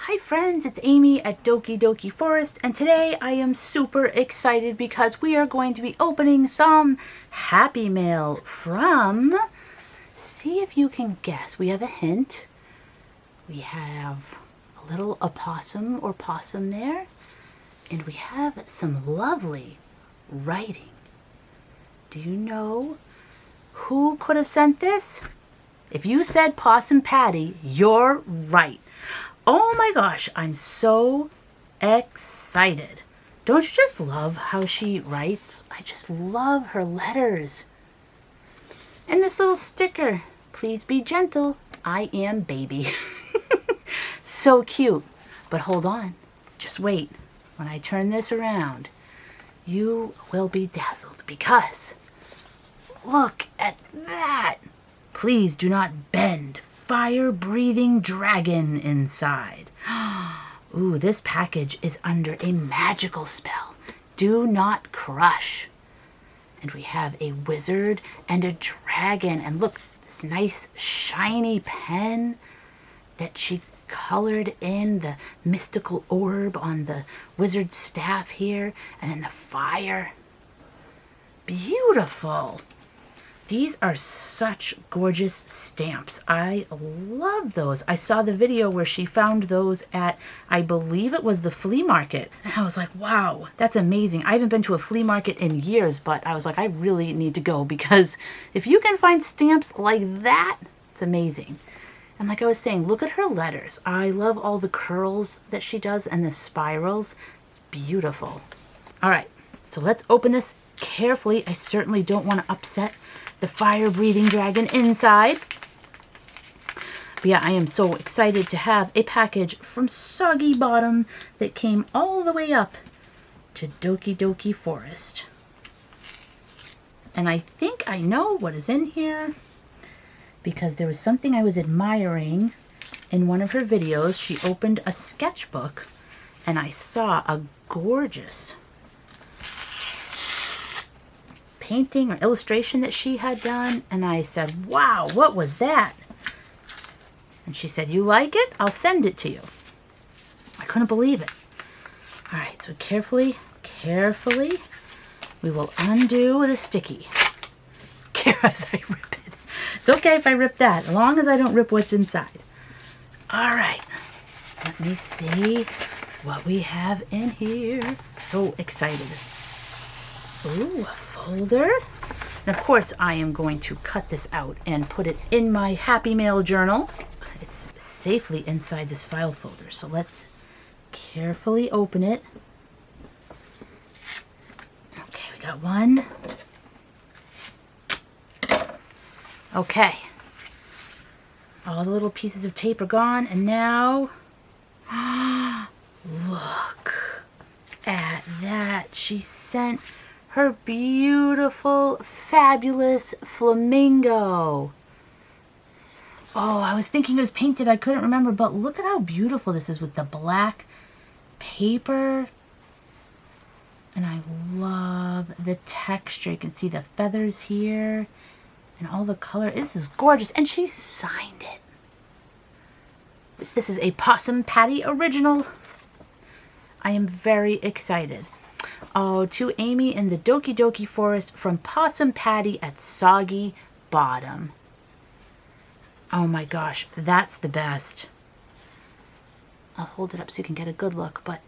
Hi friends, it's Amy at Doki Doki Forest, and today I am super excited because we are going to be opening some Happy Mail from, see if you can guess, we have a hint. We have a little opossum or possum there, and we have some lovely writing. Do you know who could have sent this? If you said Possum Patty, you're right. Oh my gosh, I'm so excited. Don't you just love how she writes? I just love her letters. And this little sticker, please be gentle, I am baby. So cute. But hold on, just wait. When I turn this around, you will be dazzled because look at that. Please do not bend. Fire-breathing dragon inside. Ooh, this package is under a magical spell. Do not crush. And we have a wizard and a dragon. And look, this nice shiny pen that she colored in the mystical orb on the wizard's staff here. And then the fire. Beautiful. These are such gorgeous stamps. I love those. I saw the video where she found those at, I believe it was the flea market. And I was like, wow, that's amazing. I haven't been to a flea market in years, but I was like, I really need to go because if you can find stamps like that, it's amazing. And like I was saying, look at her letters. I love all the curls that she does and the spirals. It's beautiful. All right, so let's open this carefully. I certainly don't want to upset the fire-breathing dragon inside. But yeah, I am so excited to have a package from Soggy Bottom that came all the way up to Doki Doki Forest. And I think I know what is in here because there was something I was admiring in one of her videos. She opened a sketchbook and I saw a gorgeous painting or illustration that she had done, and I said, wow, what was that? And she said, you like it? I'll send it to you. I couldn't believe it. All right, so carefully, we will undo the sticky. As I rip it. It's okay if I rip that, as long as I don't rip what's inside. All right, let me see what we have in here. So excited. Ooh, a folder. And of course, I am going to cut this out and put it in my Happy Mail journal. It's safely inside this file folder. So let's carefully open it. Okay, we got one. Okay. All the little pieces of tape are gone. And now, look at that. She sent her beautiful, fabulous flamingo. Oh, I was thinking it was painted. I couldn't remember, but look at how beautiful this is with the black paper. And I love the texture. You can see the feathers here and all the color. This is gorgeous. And she signed it. This is a Possum Patty original. I am very excited. Oh, to Amy in the Doki Doki Forest from Possum Patty at Soggy Bottom. Oh my gosh, that's the best. I'll hold it up so you can get a good look, but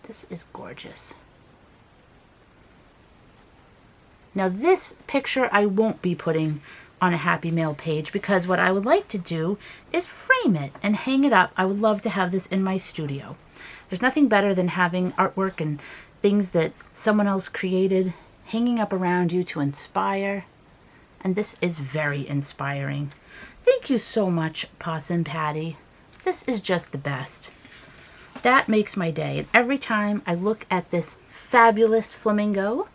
this is gorgeous. Now this picture I won't be putting on a Happy Mail page because what I would like to do is frame it and hang it up. I would love to have this in my studio. There's nothing better than having artwork and things that someone else created hanging up around you to inspire. And this is very inspiring. Thank you so much, Possum Patty. This is just the best. That makes my day. And every time I look at this fabulous flamingo,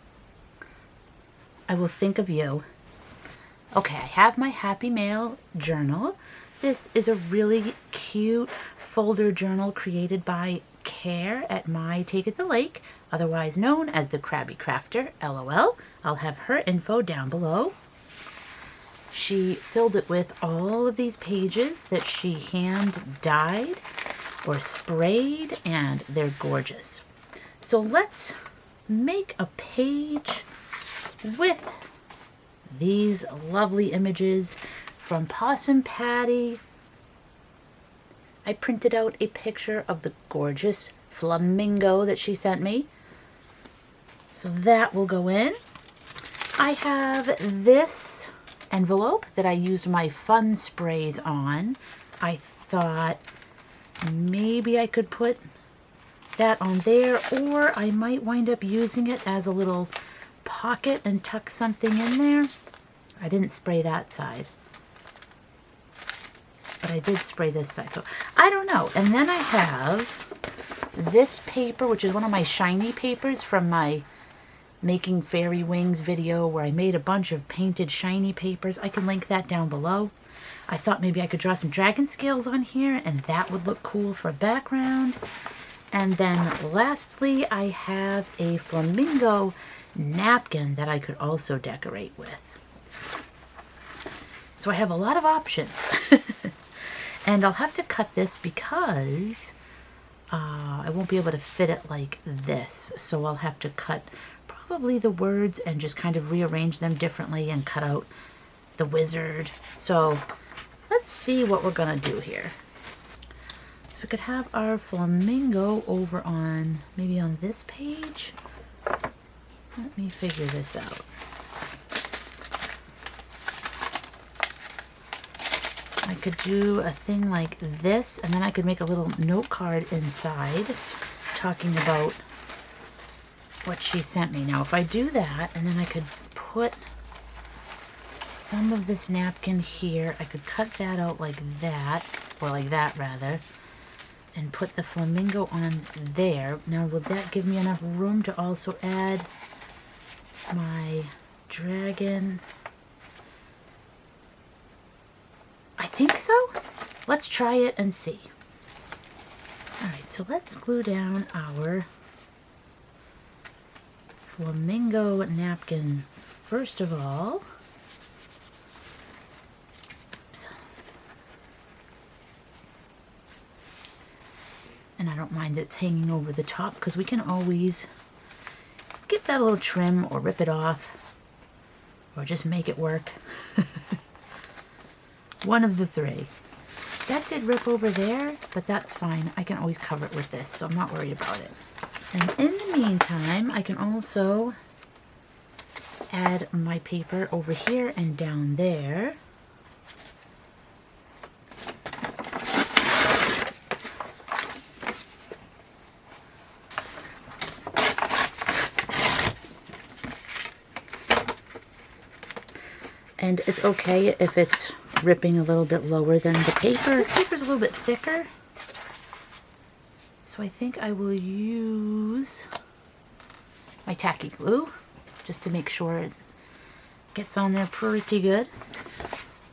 I will think of you. Okay, I have my Happy Mail journal. This is a really cute folder journal created by Care at My Take at the Lake, otherwise known as the Krabby Crafter, LOL. I'll have her info down below. She filled it with all of these pages that she hand dyed or sprayed, and they're gorgeous. So let's make a page with these lovely images from Possum Patty. I printed out a picture of the gorgeous flamingo that she sent me. So that will go in. I have this envelope that I used my fun sprays on. I thought maybe I could put that on there, or I might wind up using it as a little pocket and tuck something in there. I didn't spray that side, but I did spray this side, so I don't know. And then I have this paper, which is one of my shiny papers from my Making Fairy Wings video where I made a bunch of painted shiny papers. I can link that down below. I thought maybe I could draw some dragon scales on here, and that would look cool for a background. And then lastly, I have a flamingo napkin that I could also decorate with. So I have a lot of options. And I'll have to cut this because I won't be able to fit it like this. So I'll have to cut probably the words and just kind of rearrange them differently and cut out the wizard. So let's see what we're gonna do here. So we could have our flamingo over on, maybe on this page. Let me figure this out. I could do a thing like this, and then I could make a little note card inside talking about what she sent me. Now, if I do that, and then I could put some of this napkin here, I could cut that out like that, or like that rather, and put the flamingo on there. Now, will that give me enough room to also add my dragon? I think so. Let's try it and see. All right, so let's glue down our flamingo napkin first of all. Oops. And I don't mind that it's hanging over the top because we can always give that a little trim or rip it off or just make it work. One of the three. That did rip over there, but that's fine. I can always cover it with this, so I'm not worried about it. And in the meantime, I can also add my paper over here and down there. And it's okay if it's ripping a little bit lower than the paper. This paper's a little bit thicker. So I think I will use my tacky glue just to make sure it gets on there pretty good.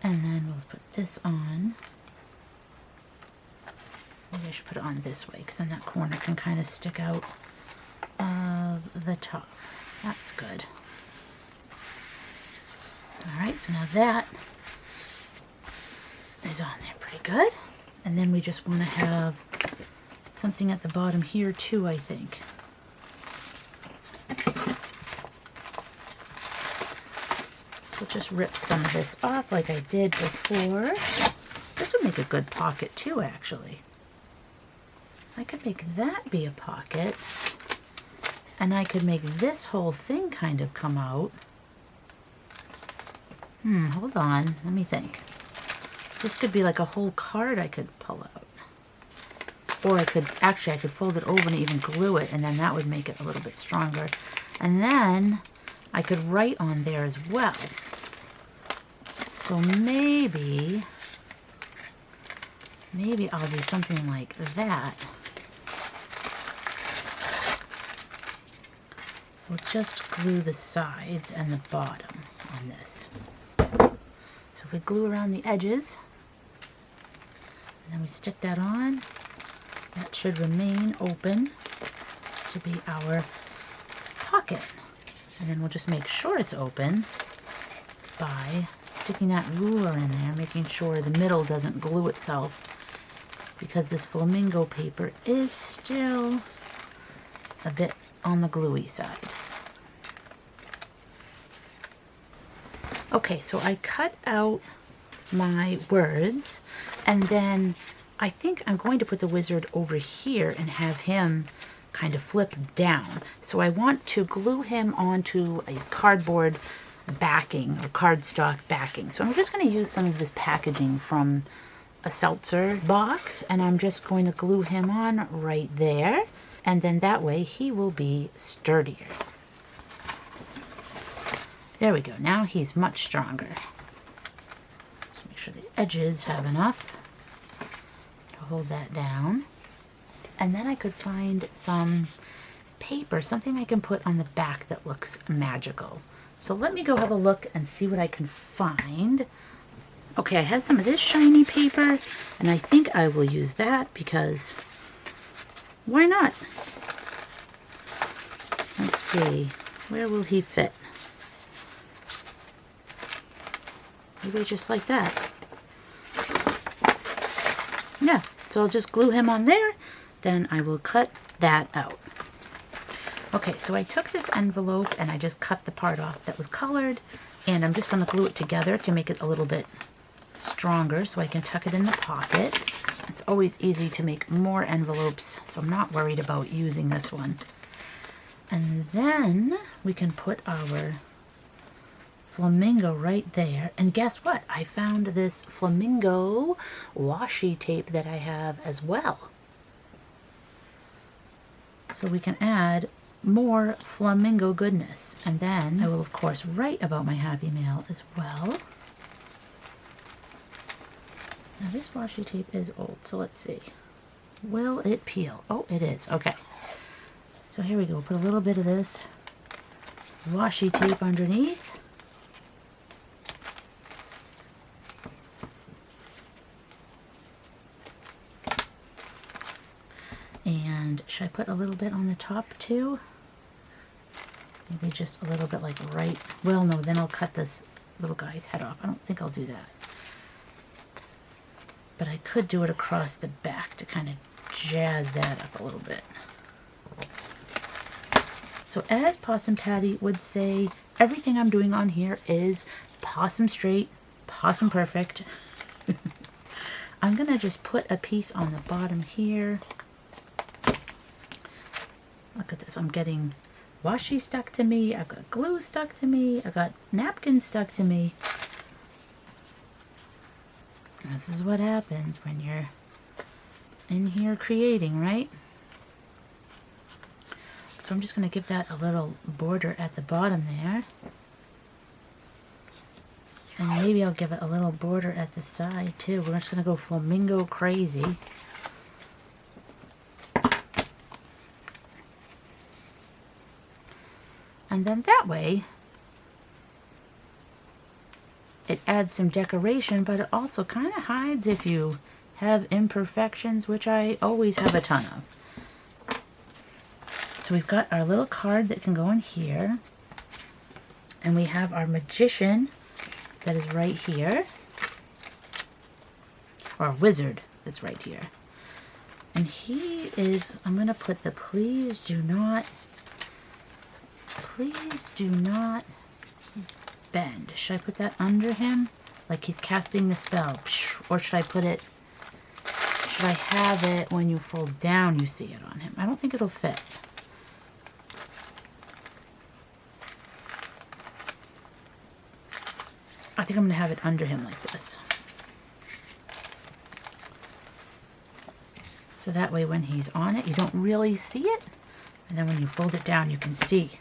And then we'll put this on. Maybe I should put it on this way because then that corner can kind of stick out of the top. That's good. Alright, so now that is on there pretty good. And then we just want to have something at the bottom here too, I think. So just rip some of this off like I did before. This would make a good pocket too, actually. I could make that be a pocket, and I could make this whole thing kind of come out. Hold on, let me think. This could be like a whole card I could pull out. Or I could fold it over and even glue it, and then that would make it a little bit stronger. And then I could write on there as well. So maybe I'll do something like that. We'll just glue the sides and the bottom on this. So if we glue around the edges, and then we stick that on, that should remain open to be our pocket. And then we'll just make sure it's open by sticking sticking that ruler in there, making sure the middle doesn't glue itself, because this flamingo paper is still a bit on the gluey side. Okay, so I cut out my words, and then I think I'm going to put the wizard over here and have him kind of flip down. So I want to glue him onto a cardboard backing or cardstock backing. So I'm just going to use some of this packaging from a seltzer box, and I'm just going to glue him on right there, and then that way he will be sturdier. There we go. Now he's much stronger. Just make sure the edges have enough to hold that down. And then I could find some paper, something I can put on the back that looks magical. So let me go have a look and see what I can find. Okay, I have some of this shiny paper, and I think I will use that because why not? Let's see, where will he fit? Maybe just like that. Yeah, so I'll just glue him on there. Then I will cut that out. Okay, so I took this envelope and I just cut the part off that was colored, and I'm just going to glue it together to make it a little bit stronger so I can tuck it in the pocket. It's always easy to make more envelopes, so I'm not worried about using this one. And then we can put our flamingo right there. And guess what? I found this flamingo washi tape that I have as well. So we can add more flamingo goodness. And then I will, of course, write about my Happy Mail as well. Now this washi tape is old, so let's see. Will it peel? Oh, it is. Okay. So here we go. Put a little bit of this washi tape underneath. And should I put a little bit on the top too? Maybe just a little bit, like right. Well, no, then I'll cut this little guy's head off. I don't think I'll do that. But I could do it across the back to kind of jazz that up a little bit. So as Possum Patty would say, everything I'm doing on here is possum straight, possum perfect. I'm going to just put a piece on the bottom here. Look at this. I'm getting washi stuck to me. I've got glue stuck to me. I've got napkins stuck to me. This is what happens when you're in here creating, right? So I'm just going to give that a little border at the bottom there. And maybe I'll give it a little border at the side too. We're just going to go flamingo crazy. And then that way, it adds some decoration, but it also kind of hides if you have imperfections, which I always have a ton of. So we've got our little card that can go in here. And we have our magician that is right here. Or a wizard that's right here. And he is, I'm going to put the please do not bend. Should I put that under him? Like he's casting the spell. Or should I put it, should I have it when you fold down you see it on him? I don't think it'll fit. I think I'm going to have it under him like this. So that way when he's on it, you don't really see it. And then when you fold it down, you can see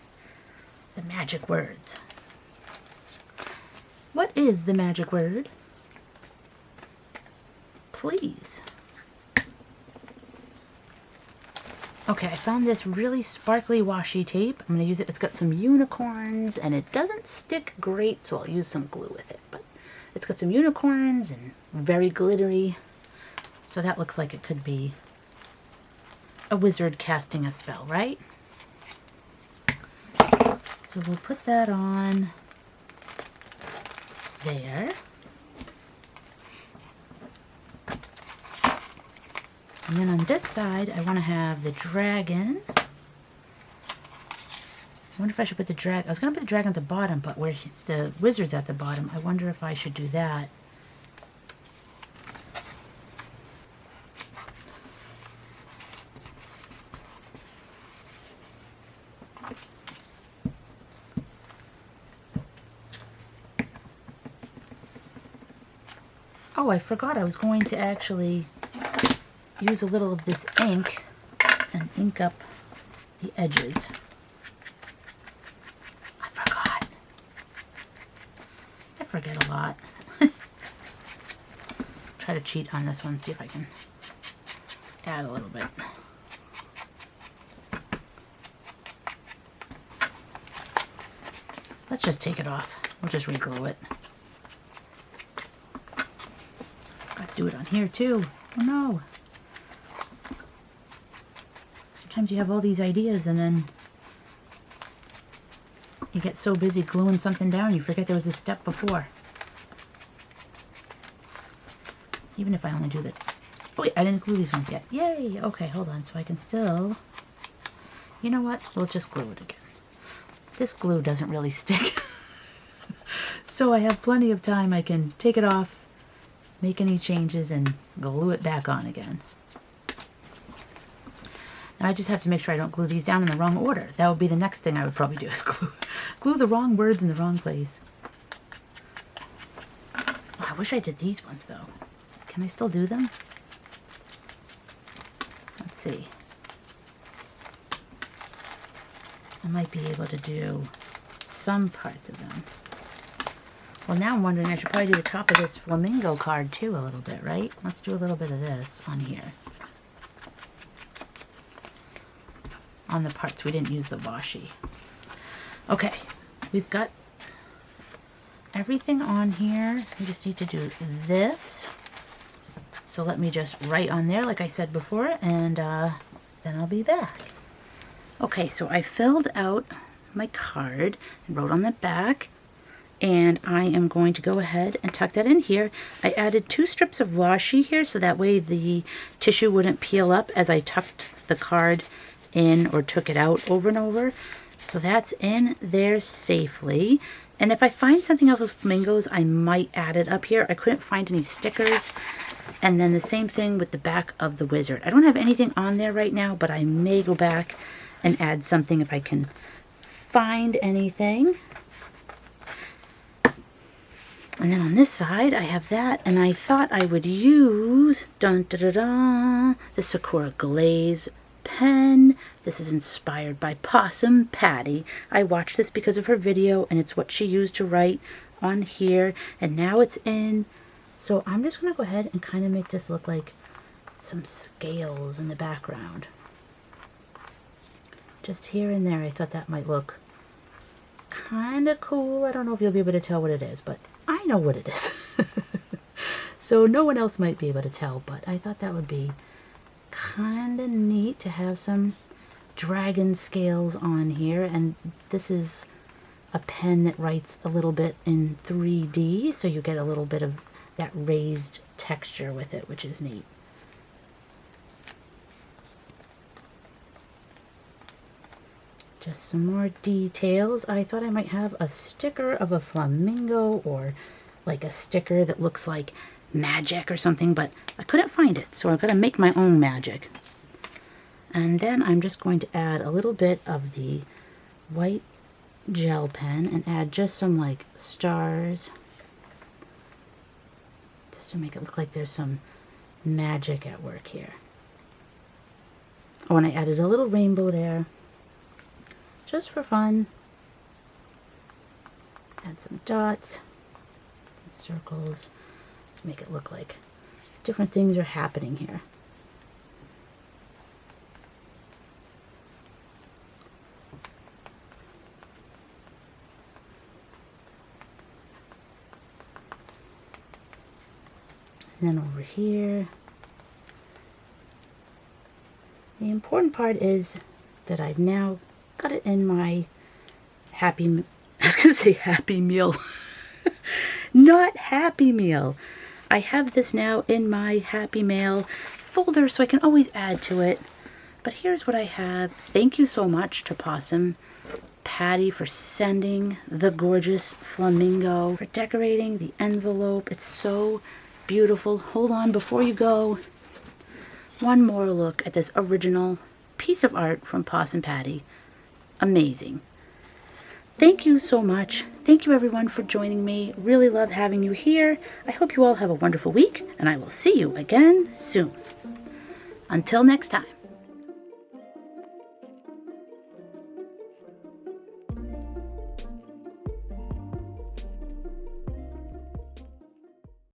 the magic words. What is the magic word? Please. Okay, I found this really sparkly washi tape. I'm going to use it. It's got some unicorns and it doesn't stick great, so I'll use some glue with it. But it's got some unicorns and very glittery. So that looks like it could be a wizard casting a spell, right? So we'll put that on there. And then on this side, I want to have the dragon. I wonder if I should put the dragon. I was going to put the dragon at the bottom, but where the wizard's at the bottom, I wonder if I should do that. Oh, I forgot I was going to actually use a little of this ink and ink up the edges. I forgot. I forget a lot. Try to cheat on this one, see if I can add a little bit. Let's just take it off. We'll just re-glue it. Got to do it on here too. Oh no. Sometimes you have all these ideas and then you get so busy gluing something down you forget there was a step before. Even if I only do the... Oh wait, I didn't glue these ones yet. Yay! Okay, hold on. So I can still... You know what? We'll just glue it again. This glue doesn't really stick. So I have plenty of time. I can take it off, make any changes, and glue it back on again. Now I just have to make sure I don't glue these down in the wrong order. That would be the next thing I would probably do, is glue the wrong words in the wrong place. Oh, I wish I did these ones though. Can I still do them? Let's see. I might be able to do some parts of them. Well, now I'm wondering I should probably do the top of this flamingo card too a little bit, right? Let's do a little bit of this on here. On the parts we didn't use the washi. Okay, we've got everything on here. We just need to do this. So let me just write on there like I said before, and then I'll be back. Okay, so I filled out my card and wrote on the back, and I am going to go ahead and tuck that in here. I added 2 strips of washi here so that way the tissue wouldn't peel up as I tucked the card in or took it out over and over. So that's in there safely. And if I find something else with flamingos, I might add it up here. I couldn't find any stickers. And then the same thing with the back of the wizard. I don't have anything on there right now, but I may go back and add something if I can find anything. And then on this side, I have that, and I thought I would use the Sakura Glaze pen. This is inspired by Possum Patty. I watched this because of her video, and it's what she used to write on here, and now it's in. So I'm just going to go ahead and kind of make this look like some scales in the background. Just here and there, I thought that might look kind of cool. I don't know if you'll be able to tell what it is, but I know what it is. So no one else might be able to tell, but I thought that would be kind of neat to have some dragon scales on here. And this is a pen that writes a little bit in 3D, so you get a little bit of that raised texture with it, which is neat. Just some more details. I thought I might have a sticker of a flamingo or like a sticker that looks like magic or something, but I couldn't find it, so I'm going to make my own magic. And then I'm just going to add a little bit of the white gel pen and add just some like stars, just to make it look like there's some magic at work here. Oh, and I added a little rainbow there, just for fun. Add some dots, circles, to make it look like different things are happening here. And then over here, the important part is that I've now got it in my Happy, I was going to say Happy Meal. Not Happy Meal. I have this now in my Happy Mail folder so I can always add to it. But here's what I have. Thank you so much to Possum Patty for sending the gorgeous flamingo, for decorating the envelope. It's so beautiful. Hold on before you go. One more look at this original piece of art from Possum Patty. Amazing. Thank you so much. Thank you everyone for joining me. Really love having you here. I hope you all have a wonderful week, and I will see you again soon. Until next time.